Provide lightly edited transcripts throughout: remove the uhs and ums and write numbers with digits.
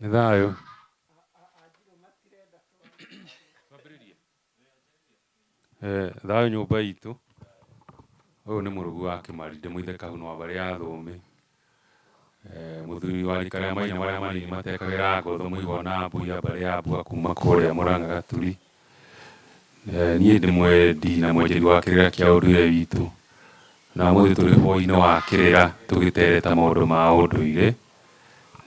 Thayo thayo nyumba itu uyu ni murugu wa Kimari ndimwithe Kahuna wa baria athumi muthuri wa rika ria maina maria manini matekagira ngotho muigona mbuya baria mbua kuma kuria Murang'a Gaturi nie ndi mwendi na mwenjeri wa kirira kia unduire witu na muthi turi hoi-ini wa kirira tugitereta maundu ma unduire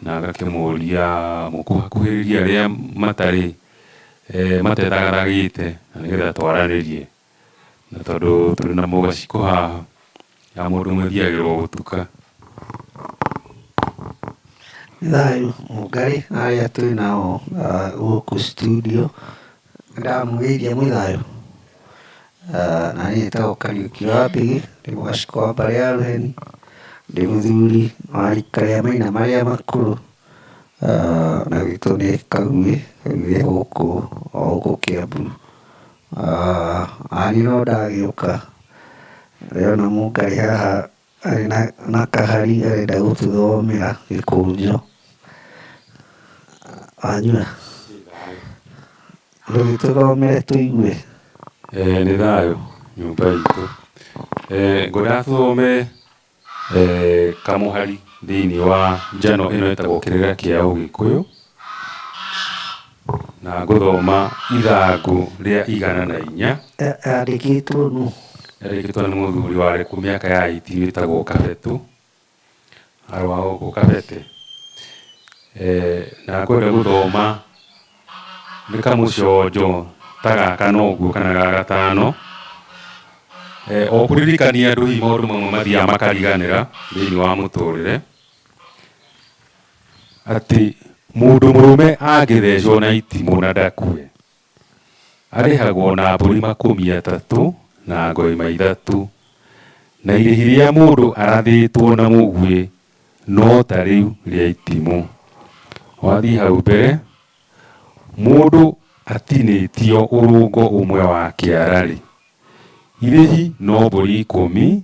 na agakimuria mukuhakuhiriria aria matari matethagaragite na nigetha twaranirie na tondu turi na mugaciko haha ya mundu mwithiagirwo gutuka thayo Mungai aria turi nao guku studio ndamugeirie mwithayo na niĩ njĩtagwo Kariuki wa Mbigi ndĩ mũgaciko wa mbarĩ ya Rũheni ndĩ mũthuri wa rika rĩa maina marĩa makũrũ na gwitũ nĩ Kaguĩ gũkũ o gũkũ Kiambu. Naniĩ no ndagĩũka ndĩrona Mungai haha arĩ na kahari arenda gũtũthomera gĩkũnjo. Wanyua ndũgĩtũthomere tũigue. nĩ thayo nyumba itu ngwenda tuthome kamuhari thiini wa njano ino itagwo kirira kia Ugikuyu na nguthoma ithangu ria 104 yandĩkĩtwo nũ? Yandĩkĩtwo nĩ mũthuri warĩ ku mĩaka ya 80 wĩtagwo Kabetu arĩ wa gũkũ Kabete na ngwenda gũthoma nĩ kamũconjo ta gaka noguo kana ga gatano o kũririkania andũ hihi maũndũ mamwe mathiaga makariganĩra thĩinĩ wa mũtũrĩre atĩ mũndũ mũrũme angĩthecwo na itimũ na ndakue arĩhagwo na mbũri 30 na ngoima 3 na irĩhi rĩa mũndũ arathĩtwo na mũguĩ no ta rĩu rĩa itimũ. Wathiĩ hau mbere mũndũ atinĩtio ũrũngo ũmwe wa kĩara-rĩ irĩhi no mbũri 10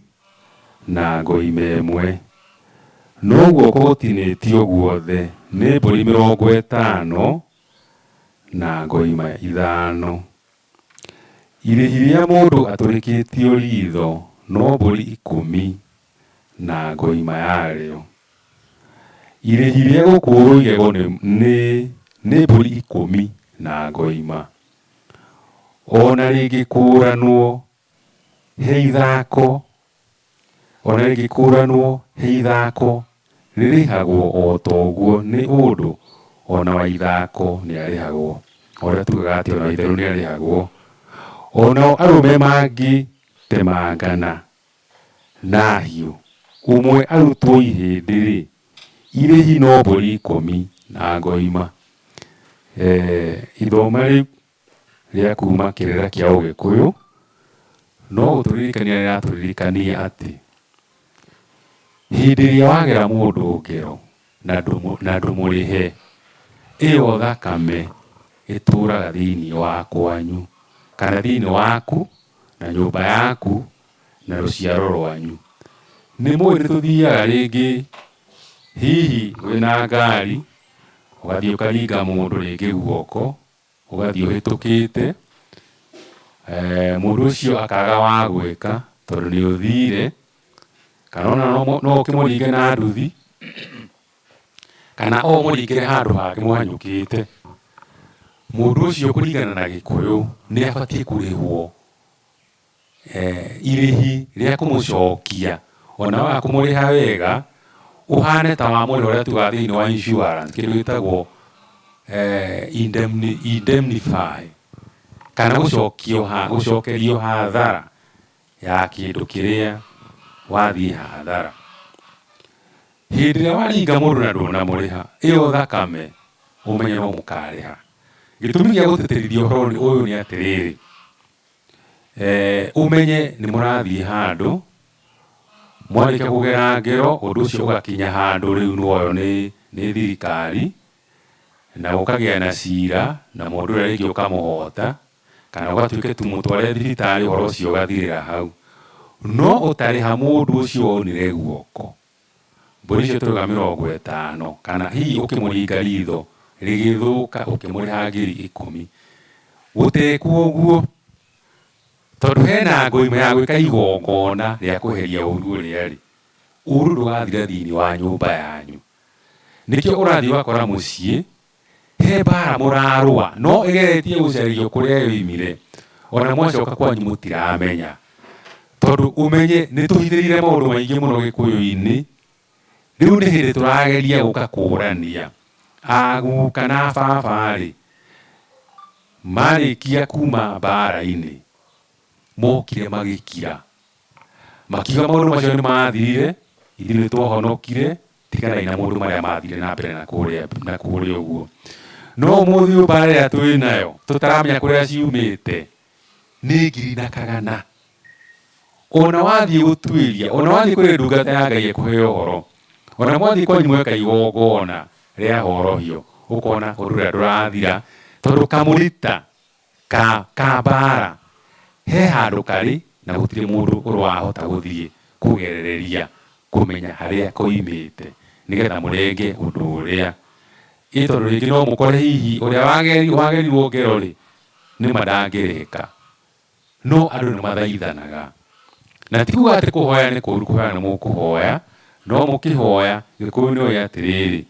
na ngoima 1 noguo gũtinĩtio guothe nĩ mbũri 50 na ngoima 5. Irĩhi rĩa mũndũ atũrĩkĩtio ritho no mbũri 10 na ngoima yarĩo. Irĩhi rĩa gũkũũrwo igego nĩ mbũri 10 na ngoima. Ona rĩngĩkũranwo he ithako rĩrĩhagwo o toguo nĩ ũndũ ona wa ithako nĩ arĩhagwo ũrĩa tugaga atĩ ona itherũ nĩ arĩhagwo. Onao arũme mangĩ temangana na hiũ ũmwe arutwo ihĩndĩ-rĩ irĩhi no mbũri 10 na ngoima. Ithoma rĩu rĩa kuma kĩrĩra kĩa Ũgĩkũyũ no gũtũririkania rĩratũririkania atĩ hĩndĩ ĩrĩa wagera mũndũ ngero na ndũmũrĩhe ĩyo thakame ĩtũraga thĩinĩ wa kwanyu kana thĩinĩ waku na nyũmba yaku na rũciaro rwanyu. Nĩ mũĩ nĩ tũthiaga rĩngĩ hihi wĩna ngari ũgathiĩ ũkaringa mũndũ rĩngĩ guoko ũgathiĩ ũhĩtũkĩte mũndũ ũcio akaga wa gwĩka tondũ nĩ ũthire kana ona no ũkĩmũringe na nduthi kana o mũringĩre handũ hangĩ mũhanyũkĩte. Mũndũ ũcio kũringana na Gĩkũyũ nĩ abatiĩ kũrĩhwo irĩhi rĩa kũmũcokia ona waga kũmũrĩha wega ũhane ta wa mũrĩha ũrĩa tugaga thĩinĩ wa insurance kĩndũ gĩtagwo indemnify kana gũcokerio hathara ya kĩndũ kĩrĩa wathiĩ hathara. Hĩndĩ ĩrĩa waringa mũndũ na ndũnamũrĩha ĩyo thakame ũmenye no mũkarĩha. Gĩtũmi gĩa gũtĩtĩrithia ũhoro ũyũ nĩ atĩrĩrĩ ũmenye nĩ mũrathiĩ handũ mwarĩkia kũgera ngero ũndũ ũcio ũgakinya handũ rĩu nuoyo nĩ thirikari na gũkagĩa na cira na mũndũ ũrĩa rĩngĩ ũkamũhota kana ũgatuĩke tu mũtware thibitarĩ ũhoro ũcio ũgathirĩra hau. No ũtarĩha mũndũ ũcio wonire guoko mbũri icio tũrũga 50 kana hihi ũkĩmũringa ritho rigithuka ukimuriha ngiri 10 gutekwo guo tondu hena ngoima ya gwika igongona ria kuheria uru ria ri uru ndugathire thiini wa nyumba yanyu nikio urathi wakora mucii he bara murarua no igeretie gucererio kuria yoimire ona mwacoka kwanyu mutiramenya tondu umenye nituhithirire maundu maingi muno gikuyu-ini riu ni hindi turageria guka kurania aguka na baba ri marikia kuma bara-ini mokire magikira makiuga maundu macio ni mathirire ithuĩ nĩ twohonokire tigana na maundu maria mathire na mbere na kuria uguo no mũthĩ mbara ĩrĩa twĩ nayo tũtaramenya kũrĩa ciumĩte nĩ ngiri na kagana ona wathiĩ gũtuĩria ona wathiĩ kũrĩ ndungata ya Ngai ĩkũhe ũhoro ona mwathiĩ kwanyu mweka igongona rĩa horohio ũkona ũndũ ũrĩa ndũrathira tondu kamũrita ka mbara he handũ karĩ na gũtirĩ mũndũ ũrahota gũthiĩ kũgerereria kumenya haria koimĩte nigetha mũrenge ũndũ ũrĩa tondu rĩngĩ no mũkore hihi ũrĩa wagerirwo ngero rĩ nĩ mandangĩrĩka no andũ nĩ mathaithanaga na ti kuga atĩ kũhoya nĩ kũũru kũhoya nĩ mũkũhoya no mũkĩhoya gĩkũyũ-inĩ ũyũ atĩrĩrĩ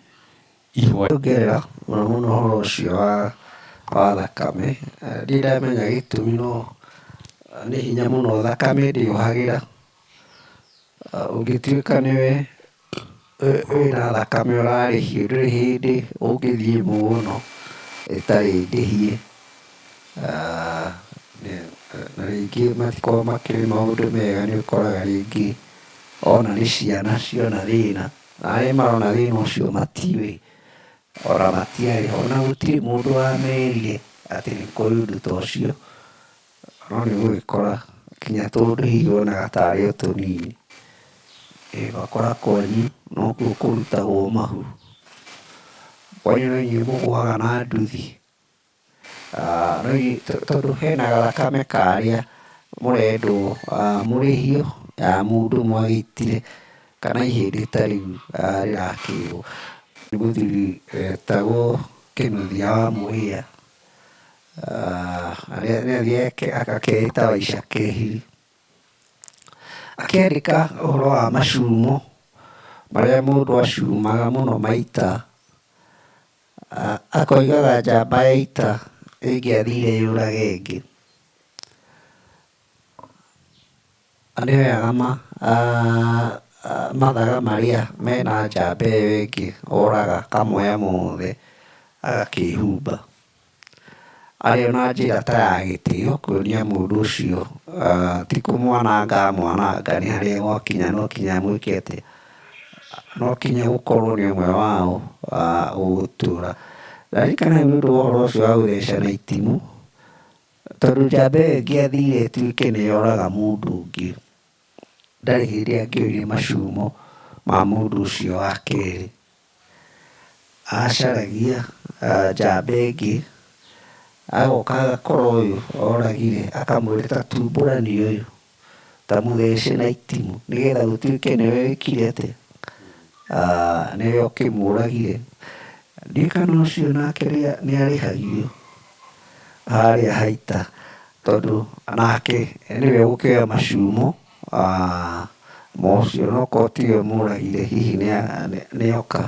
ihoya ongerera mũno mũno ũhoro ũcio wa thakame ndiramenya gĩtũmi no nĩ hinya mũno thakame ndĩohagĩra ũngĩtuĩka nĩwe wĩna thakame ũrarĩhio ndũrĩ hĩndĩ ũngĩthiĩ mũno ĩtarĩ ndĩhie na rĩngĩ matikoragwo makĩrĩ maũndũ mega nĩ ũkoraga rĩngĩ ona nĩ ciana ciona thĩna na arĩa marona thĩna ũcio matiũĩ ona matiarĩ ho na gũtirĩ mũndũ wamerire atĩ nĩ kũrĩ ũndũ ta ũcio no nĩ gũgĩkora kinya tũndũ hihi wonaga tarĩ o tũnini ũgakora kwanyu no kuo kũrutagwo mahu kwanyu no inyuĩ mũgũaga na nduthi tondũ hena gathakame karĩa mũrendwo mũrĩhio ya mũndũ mwagĩitire kana ihĩndĩ ta rĩu rĩrakĩrwo nĩ mũthuri wetagwo Kĩnuthia wa Mũhĩa nĩathiĩ akeĩta Waica Kĩhiri akĩandĩka ũhoro wa macumo marĩa mũndũ acumaga mũno maita akoigaga njamba ya ita ĩngĩathire yũrage ĩngĩ nĩoyaga mathaga marĩa mena njamba ĩyo ĩngĩ oraga kamoya mothe agakĩhumba arĩ na njĩra ta ya gĩtĩo kuonia mũndũ ũcio ti kũmwananga mwananga nĩ harĩa gwakinya no kinya mwĩke atĩ no kinya gũkorwo nĩ ũmwe wao ũgũtũra ndarikana nĩ ũndũ wa ũhoro ũcio wa gũthecana itimũ tondũ njamba ĩyo ĩngĩathire ĩtuĩke nĩ yoraga mũndũ ũngĩ ndarĩ hĩndĩ angĩoire macumo ma mũndũ ũcio wa kerĩ acaragia njamba ĩngĩ agoka agakora ũyũ oragire akamwĩra ta tumbũrani ũyũ ta mũthece na itimũ nĩgetha gũtuĩke nĩwe wĩkire atĩ nĩwe ũkĩmũragire ndirikana ũcio nake nĩ arĩhagio harĩa haita tondũ nake nĩwe ũgũkĩoya macumo mocio nokorwo tiwe mũragire hihi nĩoka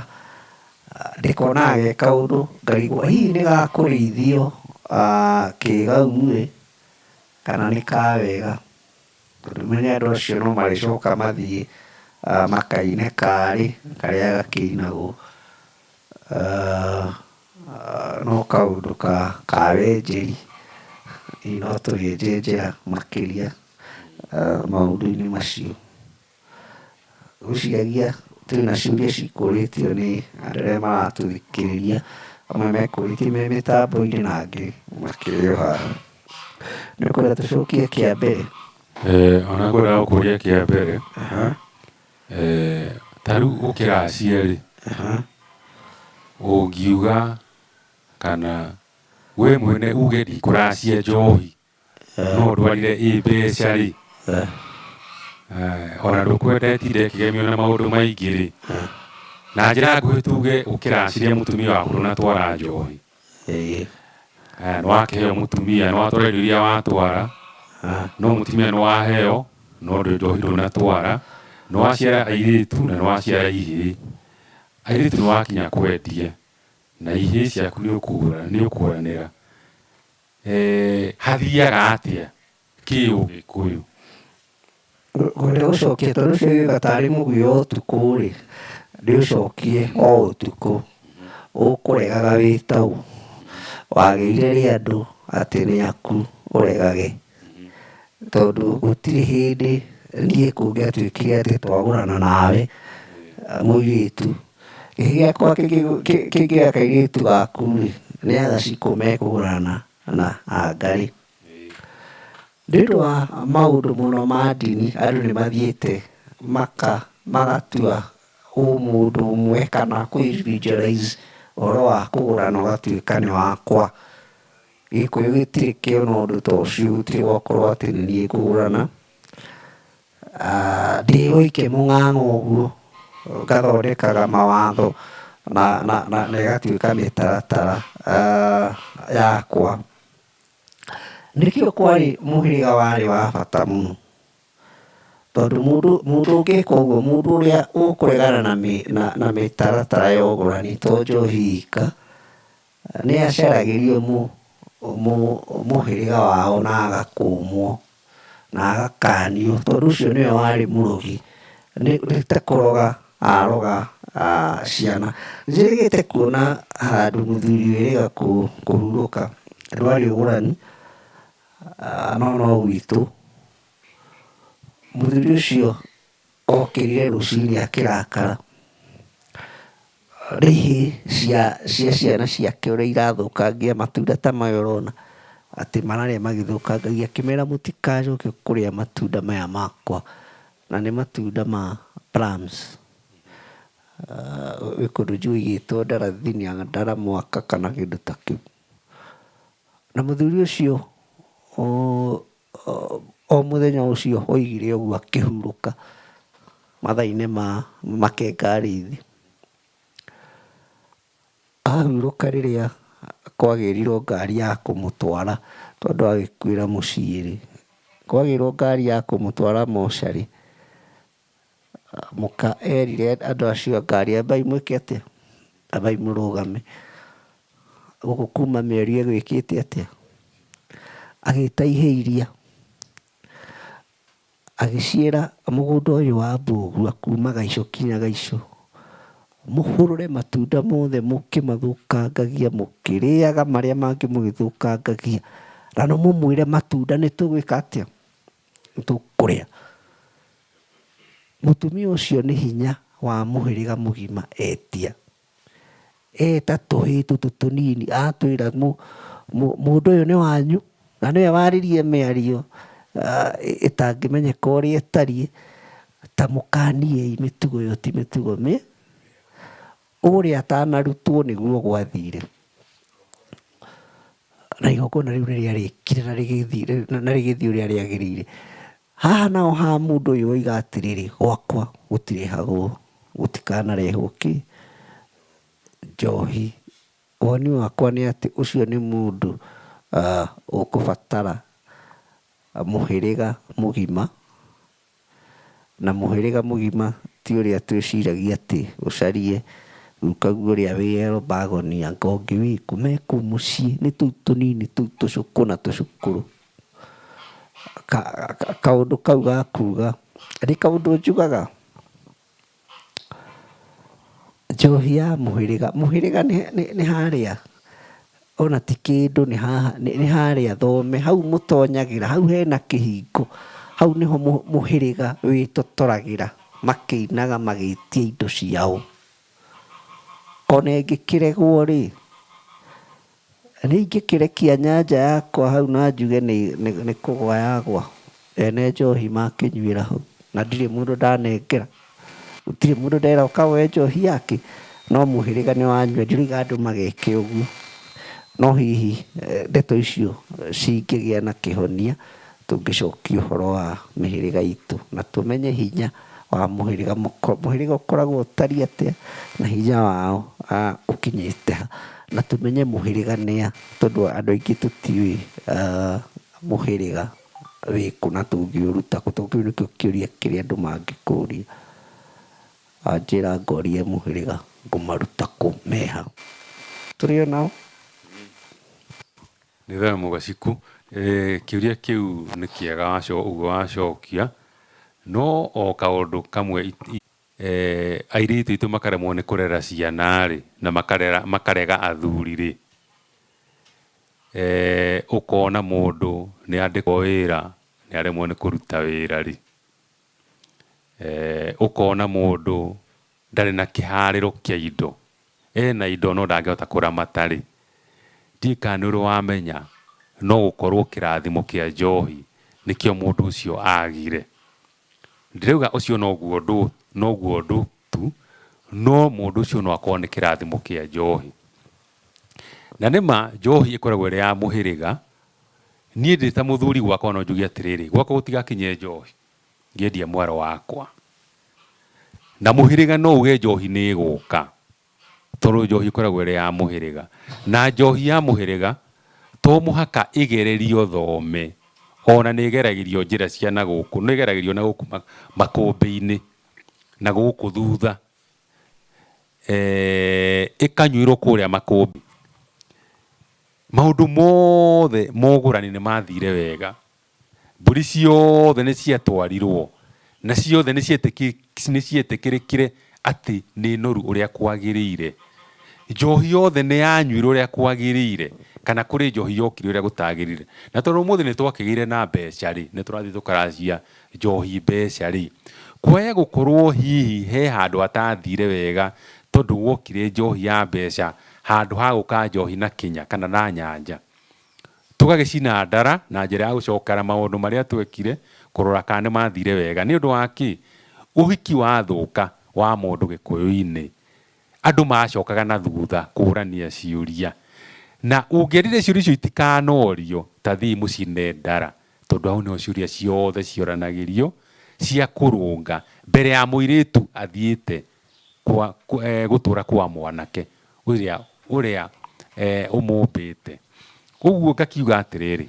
ndĩkona ageka ũndũ ngarigwo hihi nĩ gakũrĩithio kĩgau kana nĩ kawega tondũ menya andũ acio no marĩcoka mathiĩ makaine karĩ karĩa gakĩinagwo no kaũndũ ka wenjeri no tũgĩenjenjera makĩria maũndũ-inĩ macio gũciaria twĩna ciũria cikũrĩtio nĩ andũ arĩa maratũthikĩrĩria amwe mekũrĩtie me mĩtambo-inĩ na angĩ makĩrĩ o haha nĩ ũkwenda tũcokie kĩa mbere ona ngwenda gũkũria kĩa mbere ta rĩu ũkĩracia rĩ ũngiuga kana we mwene uge ndikũracia njohi no ndwarire mbeca rĩ ona ndũkwendetire kĩgemio na maũndũ maingĩ rĩ na njĩra nguhĩ tuge ũkĩraciria mũtumia waku ndũnatwara njohi, nĩwakĩheo mũtumia, nĩwatwara irio iria watwara, no mũtumia nĩwaheo no njohi ndũnatwara, nĩwaciara airĩtu na nĩwaciara ihĩĩ, airĩtu nĩwakinya kwendie na ihĩĩ ciaku nĩũkũranĩra, hathiaga atĩa kĩũgĩkũyũ? Ngwenda gũcokia tondũ ũcio gĩũka tarĩ mũguĩ wa ũtukũ rĩ, ndĩũcokie o ũtukũ ũkũregaga wĩ taũ, wagĩire rĩ andũ atĩ nĩ aku ũregage, tondũ gũtirĩ hĩndĩ niĩ kũngĩatuĩkire atĩ twagũrana nawe mũirĩtu, gĩkĩ gĩakwa kĩngĩoya kairĩtu gaku rĩ, nĩ agacikũ mekũgũrana na Ngarĩ. Nĩ ũndũ wa maũndũ mũno ma ndini, andũ nĩ mathiĩte magatua mũndũ ũmwe kana kwĩ-visualize ũhoro wa kũgũrana ũgatuĩka nĩ wakwa. Gĩkũyũ gĩtirĩ kĩona ũndũ ta ũcio, gũtirĩ gwakorwo atĩ nĩ niĩ ngũgũrana. Ndĩ ũike mũng'ang'o ũguo ngathondekaga mawatho na ĩgatuĩka mĩtaratara yakwa. Nĩkĩo kwarĩ mũhĩrĩga warĩ wa bata mũno, tondũ mũndũ ũngĩka ũguo, mũndũ ũrĩa ũkũregana na mĩtaratara ya ũgũrani to njohi ika, nĩ aceragĩrio mũhĩrĩga wao na agakũmwo na agakanio, tondũ ũcio nĩwe warĩ mũrogi. Nĩ ta kũroga aroga ciana. Njĩrĩgĩte kuona handũ mũthuri wĩrĩga kũhurũka, ndwarĩ ũgũrani no gwitũ. Mũthuri ũcio okĩrire rũcinĩ akĩrakara, rĩhĩ cia ciana ciake ũrĩa irathũkangia matunda ta maya ũrona atĩ mararĩa magĩthũkangagia, akĩmera mũtikacoke kũrĩa matunda maya makwa, na nĩ matunda ma plums. Gwĩ kũndũ njũĩ igĩtwo Ndarathini ya Ndaramwaka kana kĩndũ ta kĩu. Na mũthuri ũcio o mũthenya ũcio oigire ũguo akĩhurũka mathaa-inĩ ma makengarĩithi. Ahurũka rĩrĩa kwagĩrirwo ngari ya kũmũtwara, tondũ agĩkuĩra mũciĩ rĩ, kwagĩrwo ngari ya kũmũtwara mocarĩ, mũka erire andũ acio a ngari, ambai mwĩke atĩa, ambai mũrũgame. Gũkũ kuma mĩeri gwĩkĩte atĩa, agĩta ihĩĩ iria, agĩciĩra mũgũnda ũyũ wa Mbũgua kuma Gaico kinya Gaico, mũhũrũre matunda mothe mũkĩmathũkangagia, mũkĩrĩaga marĩa mangĩ mũgĩthũkangagia, na no mũmwĩre matunda nĩtũgwĩka atĩa, nĩtũkũrĩa. Mũtumia ũcio nĩ hinya wa mũhĩrĩga mũgima etia, eta tũhĩĩ tũtũ tũnini atwĩra mũndũ ũyũ nĩ wanyu, na nĩwe waririe mĩario ĩtangĩmenyeka ũrĩa ĩtariĩ, ta mũkaniei mĩtugo ĩyo ti mĩtugo ũrĩa atanarutwo nĩguo gwathire. Na igongona rĩu nĩrĩarĩkire na rĩgĩthiĩ ũrĩa rĩagĩrĩire. Haha naho ha mũndũ ũyũ oiga atĩrĩrĩ, gwakwa gũtirĩhagwo, gũtikanarehwo njohi. Woni wakwa nĩ atĩ ũcio nĩ mũndũ ũkũbatara mũhĩrĩga mũgima, na mũhĩrĩga mũgima ti ũrĩa twĩciragia atĩ ũcarie gukaguo ũrĩa wĩ Elbagon ya Ngogi Wiku, me kũu mũciĩ, nĩ tũu tũnini tũu tũcũkũ na tũcũkũrũ. Kaũndũ kau ga kuga nĩ kaũndũ njugaga, njohi ya mũhĩrĩga nĩ harĩa, ona ti kĩndũ nĩ harĩa Thome, hau mũtonyagĩra, hau hena kĩhingo, hau nĩho mũhĩrĩga wĩtotoragĩra, makĩinaga magĩtia indo ciao. Ona ĩngĩkĩregwo rĩ, nĩ ingĩkĩrekia nyanja yakwa hau na njuge nĩ kũgwa yagwa, ene njohi makĩnyuĩra hau, na ndirĩ mũndũ ndanengera, gũtirĩ mũndũ ndera ũka woe njohi yake, no mũhĩrĩga nĩ wanyua. Ndĩroiga andũ mageke ũguo, no hihi ndeto icio cingĩgĩa na kĩhonia, tũngĩcokia ũhoro wa mĩhĩrĩga itũ na tũmenye hinya wa mũhĩrĩga mũhĩrĩga ũkoragwo ũtariĩ atĩa na hinya wao ũkinyĩte ha, na tũmenye mũhĩrĩga nĩa, tondũ andũ aingĩ tũtiũĩ mũhĩrĩga wĩkũ na tũngĩũruta kũ, tondũ kĩu nĩkĩo kĩũria kĩrĩa andũ mangĩkũria. Wanjĩra ngorie mũhĩrĩga ngũmaruta kũ, meha, tũrĩ o nao. Nĩ thaa Mũgaciku, kĩũria kĩu nĩ kĩega ũguo wacokia, no o kaũndũ kamwe airĩtu aitũ makaremwo nĩ kũrera ciana rĩ, na makarega athuri rĩ, ũkona mũndũ nĩ andĩkwo wĩra nĩ aremwo nĩ kũruta wĩra rĩ, ũkona mũndũ ndarĩ na kĩharĩro kĩa indo, ena indo no ndangĩhota kũramata rĩ, ndiũĩ kana nĩ ũrĩ wamenya no gũkorwo kĩrathimo kĩa njohi nĩkĩo mũndũ ũcio agire. Ndirauga ũcio noguo ũndũ tu, no mũndũ ũcio no akorwo nĩ kĩrathimo kĩa njohi. Na nĩma njohi ĩkoragwo ĩrĩ ya mũhĩrĩga. Niĩ ndĩ ta mũthuri gwakwa no njuge atĩrĩrĩ, gwakwa gũtigakinye njohi ngĩendia mwaro wakwa, na mũhĩrĩga no uge njohi nĩ ĩgũka, tondũ njohi ĩkoragwo ĩrĩ ya mũhĩrĩga. Na njohi ya mũhĩrĩga to mũhaka ĩgererio thome, ona nĩ ĩgeragĩrio njĩra cia na gũkũ, nĩ ĩgeragĩrio na gũkũ makũmbĩ-inĩ na gũkũ thutha, ĩkanyuĩrwo kũrĩa makũmbĩ. Maũndũ mothe mogũrani nĩ mathire wega, mbũri ciothe nĩ ciatwarirwo na ciothe nĩ cietĩkĩrĩkire atĩ nĩ noru ũrĩa kwagĩrĩire. Njohi yothe nĩ yanyuirwo ũrĩa kwagĩrĩire, kana kũrĩ njohi yokire ũrĩa gũtagĩrĩire. Na tondũ ũmũthĩ nĩ twakĩgĩire na mbeca rĩ, nĩ tũrathiĩ tũkaracia njohi mbeca rĩ, kwaya gũkorwo hihi he handũ hatathire wega tondũ gwokire njohi ya mbeca handũ ha gũka njohi na Kenya kana na Nyanja, tũgagĩcina ndara na njĩra ya gũcokera maũndũ marĩa twekire kũrora kana nĩ mathire wega. Nĩ ũndũ wa kĩ? Ũhiki wathũka wa mũndũ Gĩkũyũ-inĩ, andũ macokaga na thutha kũrania ciũria, na ũngĩendire ciũria icio itikanorio ta thiĩ mũcine ndara, tondũ hau nĩho ciũria ciothe cioranagĩrio cia kũrũnga mbere ya mũirĩtu athiĩte gũtũra kwa mwanake ũrĩa ũmũmbĩte. Ũguo ngakiuga atĩrĩrĩ,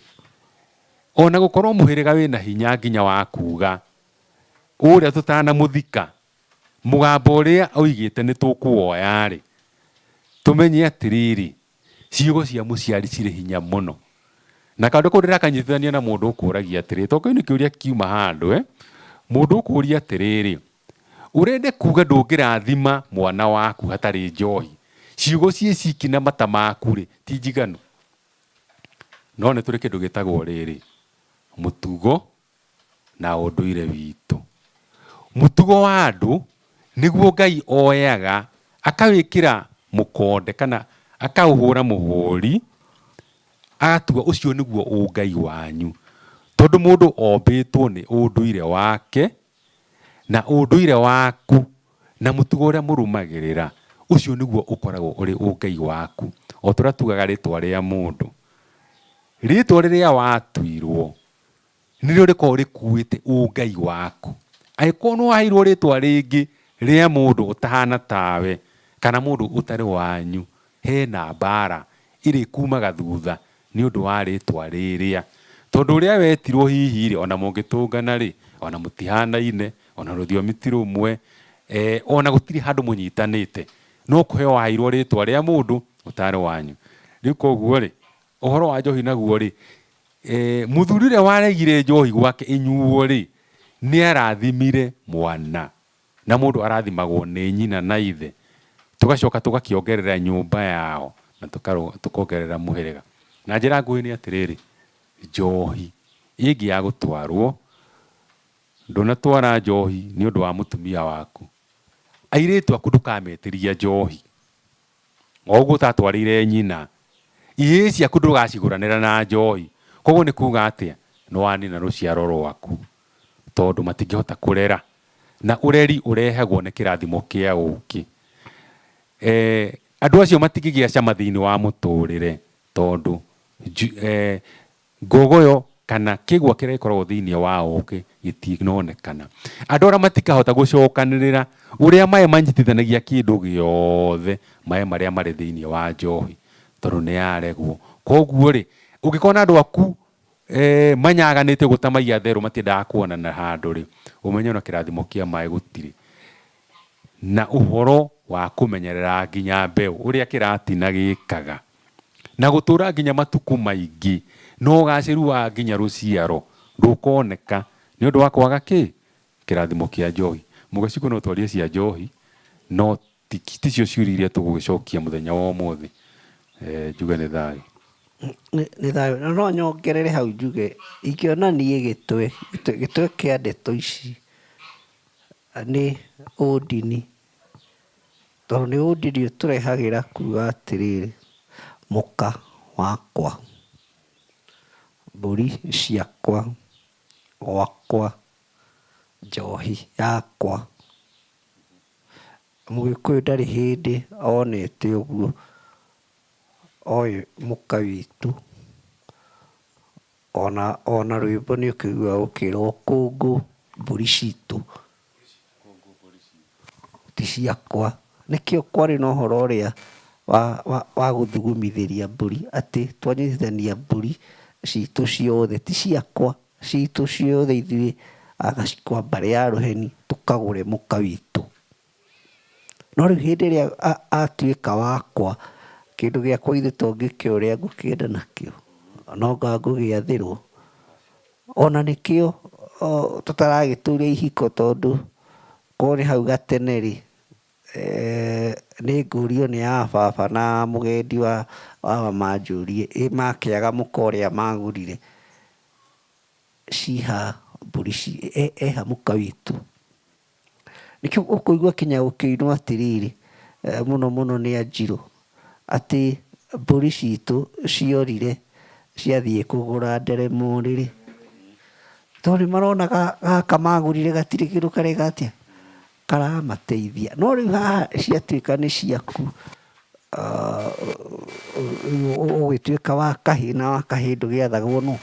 ona gũkorwo mũhĩrĩga wĩna hinya nginya wa kuga ũrĩa tũtanamũthika, mũgambo ũrĩa oigĩte nĩ tũkũwoya rĩ, tũmenye atĩrĩrĩ, ciugo cia mũciari cirĩ hinya mũno. Na kaũndũ kau ndĩrakanyitithania na mũndũ ũkũragia atĩrĩrĩ, tondũ kĩu nĩ kĩũria kiuma handũ, mũndũ ũkũria atĩrĩrĩ, ũrende kuga ndũngĩrathima mwana waku hatarĩ njohi, ciugo ciĩ ciki na mata maku rĩ, ti njiganu. No nĩ tũrĩ kĩndũ gĩtagwo rĩrĩ, mũtugo na ũndũire witũ. Mũtugo wa andũ nĩguo Ngai oyaga akawĩkĩra mũkonde kana akaũhũra mũhũri, agatua ũcio nĩguo ũngai wanyu, tondũ mũndũ ombĩtwo nĩ ũndũire wake, na ũndũire waku na mũtugo ũrĩa mũrũmagĩrĩra, ũcio nĩguo ũkoragwo ũrĩ ũngai waku. O tũrĩa tugaga rĩtwa rĩa mũndũ, rĩtwa rĩrĩa watuirwo nĩrĩo rĩkoragwo rĩkuĩte ũngai waku. Angĩkorwo nĩ waheirwo rĩtwa rĩngĩ rĩa mũndũ ũtahana tawe kana mũndũ ũtarĩ wanyu, hena mbara ĩrĩ kumaga thutha nĩ ũndũ wa rĩtwa rĩrĩa, tondũ ũrĩa wetirwo hihi rĩ, ona mũngĩtũngana rĩ, ona mũtihanaine, ona rũthiomi ti rũmwe, ona gũtirĩ handũ mũnyitanĩte, no kũheo waheirwo rĩtwa rĩa mũndũ ũtarĩ wanyu. Rĩu koguo rĩ, ũhoro wa njohi naguo rĩ, mũthuri ũrĩa waregire njohi gwake ĩnyuo rĩ, nĩ arathimire mwana, na mũndũ arathimagwo nĩ nyina na ithe, tũgacoka tũgakĩongerera nyũmba yao na tũkongerera mũhĩrĩga. Na njĩra nguhĩ nĩ atĩrĩrĩ, njohi ĩngĩ ya gũtwarwo, ndũnatwara njohi nĩ ũndũ wa mũtumia waku. Airĩtu aku ndũkametĩria njohi o ũguo ũtatwarĩire nyina, ihĩĩ ciaku ndũgacigũranĩra na njohi. Koguo nĩ kuga atĩa? Nĩ wanina rũciaro rwaku, tondũ matingĩhota kũrera, na ũreri ũrehagwo nĩ kĩrathimo kĩa ũũki. Andũ acio matingĩgĩa cama thĩinĩ wa mũtũrĩre, tondũ ngogoyo kana kĩgwa kĩrĩa gĩkoragwo thĩinĩ wa ũkĩ gĩtinonekana. Andũ arĩa matikahota gũcokanĩrĩra ũrĩa maĩ manyitithanagia kĩndũ gĩothe, maĩ marĩa marĩ thĩinĩ wa njohi, tondũ nĩ yaregwo. Koguo rĩ, ũngĩkorwo na andũ aku manyaganĩte gũtamagia therũ matiendaga kuonana handũ rĩ, ũmenye ona kĩrathimo kĩa maĩ gũtirĩ. Na ũhoro wa kũmenyerera nginya mbeũ ũrĩa kĩratina gĩkaga, na gũtũra nginya matukũ maingĩ, no ũgacĩru wa nginya rũciaro ndũkoneka nĩ ũndũ wa kwaga kĩrathimo kĩa njohi. Mũgĩciko no twarie cia njohi, no ticio ciũria iria tũgũgĩcokia mũthenya wa ũmũthĩ. Njuge nĩ thayũ. Nĩ thayũ. Na no nyongerere hau njuge, ingĩona niĩ gĩtwe kĩa ndeto ici nĩ ũndini, tondũ nĩ ũndini ũtũrehagĩra kuuga atĩrĩrĩ, mũka wakwa, mbũri ciakwa, gwakwa, njohi yakwa. Mũgĩkũyũ ndarĩ hĩndĩ onete ũguo, oĩ mũka witũ. Ona rwĩmbo nĩ ũkĩiguaga ũkĩrwo kũngũ mbũri citũ ti ciakwa. Nĩkĩo kwarĩ na ũhoro ũrĩa wa gũthugumithĩria mbũri, atĩ twanyitithania mbũri citũ ciothe ti ciakwa, citũ ciothe ithuĩ agacikwa mbarĩ ya rũheni tũkagũre mũka witũ. No rĩu hĩndĩ ĩrĩa atuĩka wakwa, kĩndũ gĩakwa ithuĩ to ngĩke ũrĩa ngũkĩenda nakĩo, no anga ngũgĩathĩrwo. Ona nĩkĩo tũtaragĩtũria ihiko, tondũ korwo nĩ hau gatene rĩ, nĩ ngũrio nĩ ya baba na mũgendi wa manjũrie makĩaga mũka ũrĩa magũrire, ciha mbũri eha mũka witũ. Nĩkĩo ũkũigua kinya gũkĩinwo atĩrĩrĩ, mũno mũno nĩ Anjirũ, atĩ mbũri citũ ciorire ciathiĩ kũgũra nderemũ rĩrĩ, tondũ nĩ marona gaka magũrire gatirĩ kĩndũ kareka atĩa karamateithia. No rĩu haha ciatuĩka nĩ ciaku, ũgĩtuĩka wa kahĩ, na wa kahĩ ndũgĩathagwo nũ,